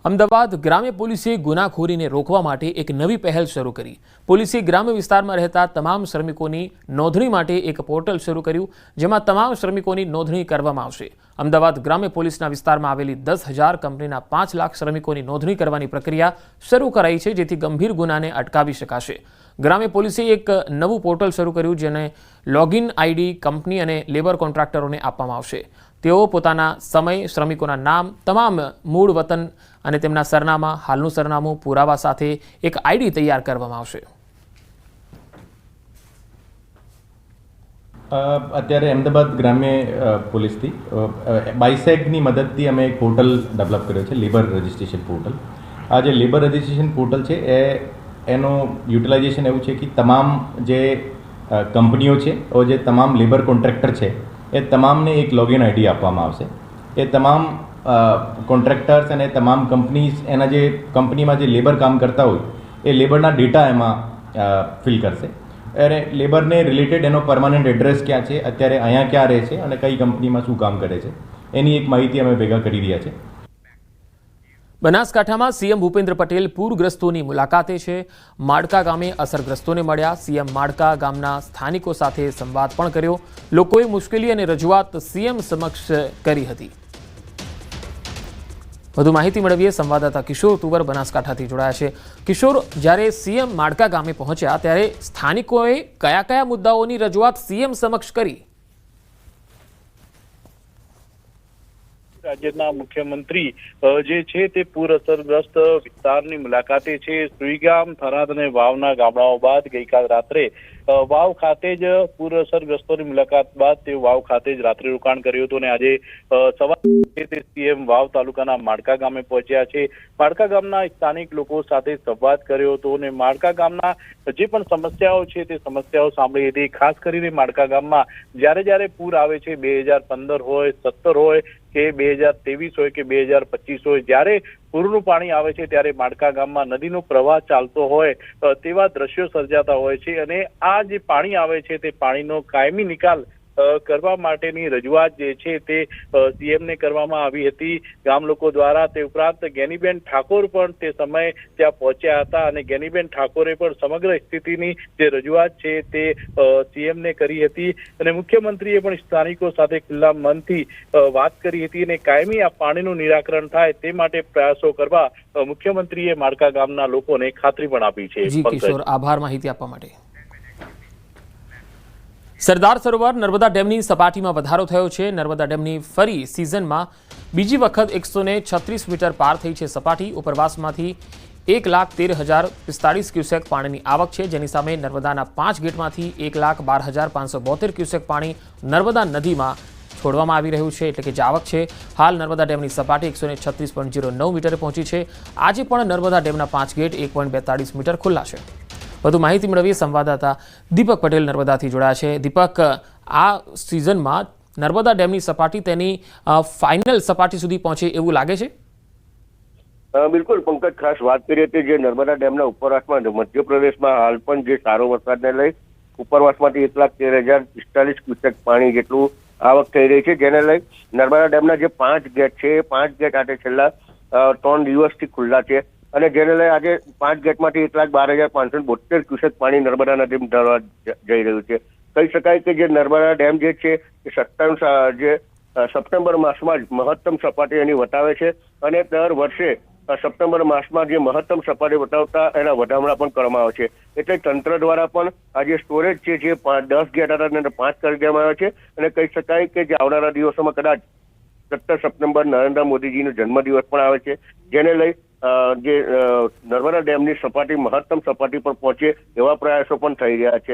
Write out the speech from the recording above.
અમદાવાદ ગ્રામ્ય પોલીસે ગુનાખોરીને રોકવા માટે એક નવી પહેલ શરૂ કરી। પોલીસે ગ્રામ્ય વિસ્તારમાં રહેતા તમામ શ્રમિકોની નોંધણી માટે એક પોર્ટલ શરૂ કર્યું, જેમાં તમામ શ્રમિકોની નોંધણી કરવામાં આવશે। અમદાવાદ ગ્રામ્ય પોલીસના વિસ્તારમાં આવેલી 10,000 કંપનીના 5 લાખ શ્રમિકોની નોંધણી કરવાની પ્રક્રિયા શરૂ કરાઈ છે, જેથી ગંભીર ગુનાને અટકાવી શકાશે। ગ્રામ્ય પોલીસે એક નવું પોર્ટલ શરૂ કર્યું, જેને લોગિન આઈડી કંપની અને લેબર કોન્ટ્રાક્ટરોને આપવામાં આવશે। તેઓ પોતાના સમય, શ્રમિકોના નામ, તમામ મૂળ વતન અને તેમના સરનામા, હાલનું સરનામું, પુરાવા સાથે એક આઈડી તૈયાર કરવામાં આવશે। અત્યારે અમદાવાદ ગ્રામ્ય પોલીસથી બાયસેગની મદદથી અમે એક પોર્ટલ ડેવલપ કર્યો છે, લેબર રજિસ્ટ્રેશન પોર્ટલ। આ જે લેબર રજિસ્ટ્રેશન પોર્ટલ છે એનું યુટિલાઇઝેશન એવું છે કે તમામ જે કંપનીઓ છે જે તમામ લેબર કોન્ટ્રાક્ટર છે એ તમામને એક લોગિન આઈડી આપવામાં આવશે। એ તમામ કોન્ટ્રાક્ટર્સ અને તમામ કંપનીઝ એના જે કંપનીમાં જે લેબર કામ કરતા હોય એ લેબરના ડેટા એમાં ફિલ કરશે અને લેબરને રિલેટેડ એનો પરમાનન્ટ એડ્રેસ ક્યાં છે, અત્યારે અહીંયા ક્યાં રહે છે અને કઈ કંપનીમાં શું કામ કરે છે, એની એક માહિતી અમે ભેગા કરી રહ્યા છે। બનાસકાંઠામાં સીએમ ભૂપેન્દ્ર પટેલ પૂરગ્રસ્તોની મુલાકાતે છે। માડકા ગામે અસરગ્રસ્તોને મળ્યા। સીએમ માડકા ગામના સ્થાનિકો સાથે સંવાદ પણ કર્યો। લોકોએ મુશ્કેલી અને રજૂઆત સીએમ સમક્ષ કરી હતી। વધુ માહિતી મેળવીએ સંવાદદાતા કિશોર તુવર બનાસકાંઠાથી જોડાયા છે। કિશોર, જ્યારે સીએમ માડકા ગામે પહોંચ્યા ત્યારે સ્થાનિકોએ કયા કયા મુદ્દાઓની રજૂઆત સીએમ સમક્ષ કરી? રાજ્યના મુખ્યમંત્રી જે છે તે પૂર અસરગ્રસ્ત વિસ્તારની મુલાકાતે છે। સુઈગામ, થરાદ અને વાવના ગામડાઓ બાદ ગઈકાલ રાત્રે વાવ ખાતે જ પૂર અસરગ્રસ્તોની મુલાકાત બાદ તેઓ વાવ ખાતે જ રાત્રિ રોકાણ કર્યું હતું અને આજે સવારે તે સીએમ વાવ તાલુકાના માડકા ગામે પહોંચ્યા છે। માડકા ગામના સ્થાનિક લોકો સાથે સંવાદ કર્યો હતો અને માડકા ગામના જે પણ સમસ્યાઓ છે તે સમસ્યાઓ સાંભળી હતી। ખાસ કરીને માડકા ગામમાં જ્યારે પૂર આવે છે, 2015 હોય, 17 હોય કે 2023 હોય કે 2025 હોય, જ્યારે પૂરનું પાણી આવે છે ત્યારે માડકા ગામમાં નદીનો પ્રવાહ ચાલતો હોય તેવા દ્રશ્યો સર્જાતા હોય છે અને આ જે પાણી આવે છે તે પાણીનો કાયમી નિકાલ કરવા માટેની રજૂઆત જે છે તે સીએમને કરવામાં આવી હતી ગામ લોકો દ્વારા। તે ઉપરાંત ગેનીબેન ઠાકોર પણ તે સમયે ત્યાં પહોંચ્યા હતા અને ગેનીબેન ઠાકોરે પણ સમગ્ર સ્થિતિની જે રજૂઆત છે તે સીએમને કરી હતી અને મુખ્યમંત્રીએ પણ સ્થાનિકો સાથે ખુલ્લા મનથી વાત કરી હતી અને કાયમી આ પાણીનું નિરાકરણ થાય તે માટે પ્રયાસો કરવા મુખ્યમંત્રીએ માડકા ગામના લોકોને ખાતરી પણ આપી છે। જી કિશોર, આભાર માહિતી આપવા માટે। સરદાર સરોવર નર્મદા ડેમની સપાટીમાં વધારો થયો છે। નર્મદા ડેમની ફરી સિઝનમાં બીજી વખત 136 મીટર પાર થઈ છે સપાટી। ઉપરવાસમાંથી 1,13,045 ક્યુસેક પાણીની આવક છે, જેની સામે નર્મદાના 5 ગેટમાંથી 1,12,572 ક્યુસેક પાણી નર્મદા નદીમાં છોડવામાં આવી રહ્યું છે, એટલે કે જાવક છે। હાલ નર્મદા ડેમની સપાટી 136.09 મીટરે પહોંચી છે। આજે પણ નર્મદા ડેમના 5 ગેટ 1.42 મીટર ખુલ્લા છે। વધુ માહિતી મેળવીએ સંવાદદાતા દીપક પટેલ નર્મદાથી જોડાયા છે। દીપક, આ સિઝનમાં નર્મદા ડેમની સપાટી તેની ફાઇનલ સપાટી સુધી પહોંચે એવું લાગે છે? બિલકુલ પંકજ, ખાસ વાત કરીએ તો જે નર્મદા ડેમના ઉપરવાસમાં મધ્યપ્રદેશમાં હાલ પણ જે સારો વરસાદને લઈ ઉપરવાસમાંથી 1,13,045 ક્યુસેક પાણી જેટલું આવક થઈ રહી છે, જેને લઈ નર્મદા ડેમના જે 5 ગેટ છે એ 5 ગેટ આજે છેલ્લા 3 દિવસથી ખુલ્લા છે અને જેને લઈ આજે 5 ગેટમાંથી 1,12,572 ક્યુસેક પાણી નર્મદા નદીમાં ઢળવા જઈ રહ્યું છે। કહી શકાય કે જે નર્મદા ડેમ જે છે એ સપ્ટેમ્બર માસમાં જ મહત્તમ સપાટી એની વટાવે છે અને દર વર્ષે સપ્ટેમ્બર માસમાં જે મહત્તમ સપાટી વટાવતા એના વધામણા પણ કરવામાં આવે છે। એટલે તંત્ર દ્વારા પણ આ જે સ્ટોરેજ છે જે 10 ગેટ હતા એને 5 કરી દેવામાં આવ્યા છે અને કહી શકાય કે જે આવનારા દિવસોમાં કદાચ 17 સપ્ટેમ્બર નરેન્દ્ર મોદીજીનો જન્મદિવસ પણ આવે છે, જેને લઈ જે નર્મદા ડેમની સપાટી મહત્તમ સપાટી પર પહોંચે એવા પ્રયાસો પણ થઈ રહ્યા છે।